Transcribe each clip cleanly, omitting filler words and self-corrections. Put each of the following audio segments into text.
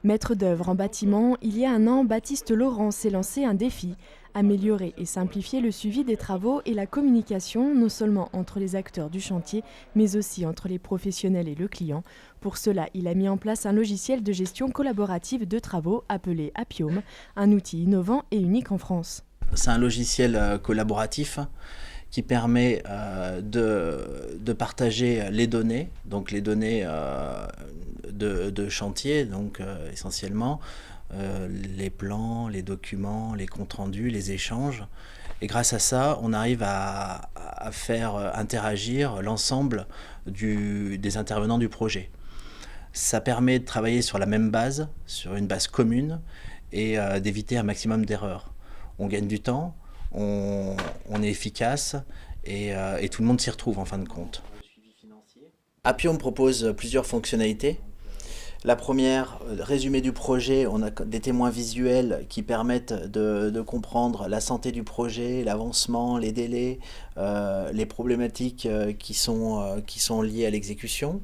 Maître d'œuvre en bâtiment, il y a un an, Baptiste Laurent s'est lancé un défi, améliorer et simplifier le suivi des travaux et la communication, non seulement entre les acteurs du chantier, mais aussi entre les professionnels et le client. Pour cela, il a mis en place un logiciel de gestion collaborative de travaux appelé Appium, un outil innovant et unique en France. C'est un logiciel collaboratif qui permet de partager les données, donc les données de chantier, donc essentiellement les plans, les documents, les comptes rendus, les échanges. Et grâce à ça, on arrive à faire interagir l'ensemble des intervenants du projet. Ça permet de travailler sur la même base, sur une base commune, et d'éviter un maximum d'erreurs. On gagne du temps, on est efficace et tout le monde s'y retrouve en fin de compte. Appium propose plusieurs fonctionnalités. La première, résumé du projet, on a des témoins visuels qui permettent de comprendre la santé du projet, l'avancement, les délais, les problématiques qui sont liées à l'exécution.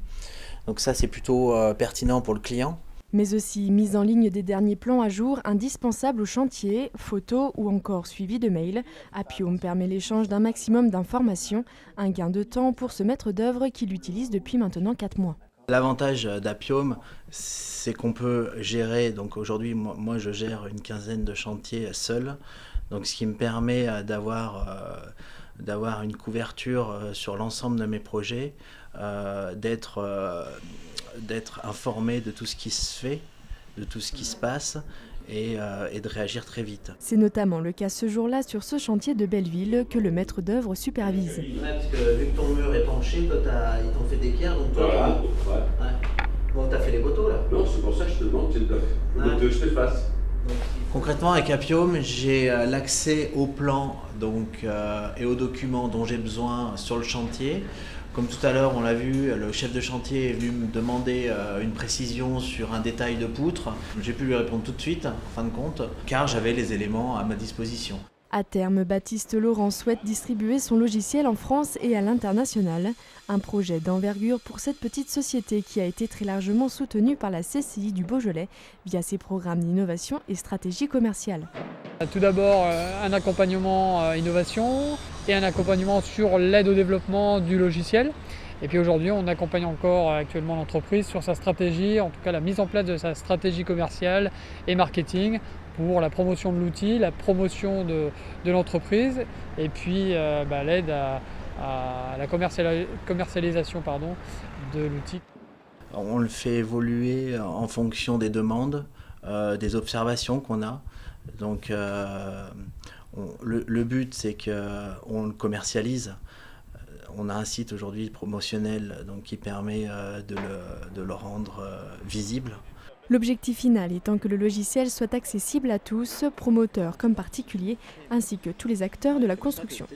Donc ça, c'est plutôt pertinent pour le client. Mais aussi mise en ligne des derniers plans à jour indispensables au chantier, photos ou encore suivi de mails. Appium permet l'échange d'un maximum d'informations, un gain de temps pour ce maître d'œuvre qui l'utilise depuis maintenant 4 mois. L'avantage d'Appium, c'est qu'on peut gérer, donc aujourd'hui moi je gère une quinzaine de chantiers seul, donc ce qui me permet d'avoir une couverture sur l'ensemble de mes projets, d'être informé de tout ce qui se fait, de tout ce qui se passe et de réagir très vite. C'est notamment le cas ce jour-là sur ce chantier de Belleville que le maître d'œuvre supervise. Ouais, parce que vu que ton mur est penché, toi ils t'ont fait d'équerre, donc toi voilà, Bon, t'as fait les poteaux là. Non, c'est pour ça que je te demande que je te fasse. Concrètement, avec Appium, j'ai l'accès aux plans et aux documents dont j'ai besoin sur le chantier. Comme tout à l'heure, on l'a vu, le chef de chantier est venu me demander une précision sur un détail de poutre. J'ai pu lui répondre tout de suite, en fin de compte, car j'avais les éléments à ma disposition. À terme, Baptiste Laurent souhaite distribuer son logiciel en France et à l'international. Un projet d'envergure pour cette petite société qui a été très largement soutenue par la CCI du Beaujolais via ses programmes d'innovation et stratégie commerciale. Tout d'abord, un accompagnement innovation et un accompagnement sur l'aide au développement du logiciel. Et puis aujourd'hui, on accompagne encore actuellement l'entreprise sur sa stratégie, en tout cas la mise en place de sa stratégie commerciale et marketing pour la promotion de l'outil, la promotion de l'entreprise et puis l'aide à la commercialisation de l'outil. On le fait évoluer en fonction des demandes, des observations qu'on a. Donc le but, c'est qu'on le commercialise. On a un site aujourd'hui promotionnel qui permet de le rendre visible. L'objectif final étant que le logiciel soit accessible à tous, promoteurs comme particuliers, ainsi que tous les acteurs de la construction.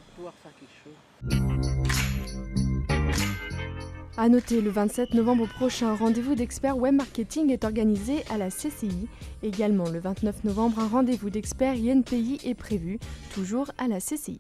À noter, le 27 novembre prochain, un rendez-vous d'experts web marketing est organisé à la CCI. Également, le 29 novembre, un rendez-vous d'experts INPI est prévu, toujours à la CCI.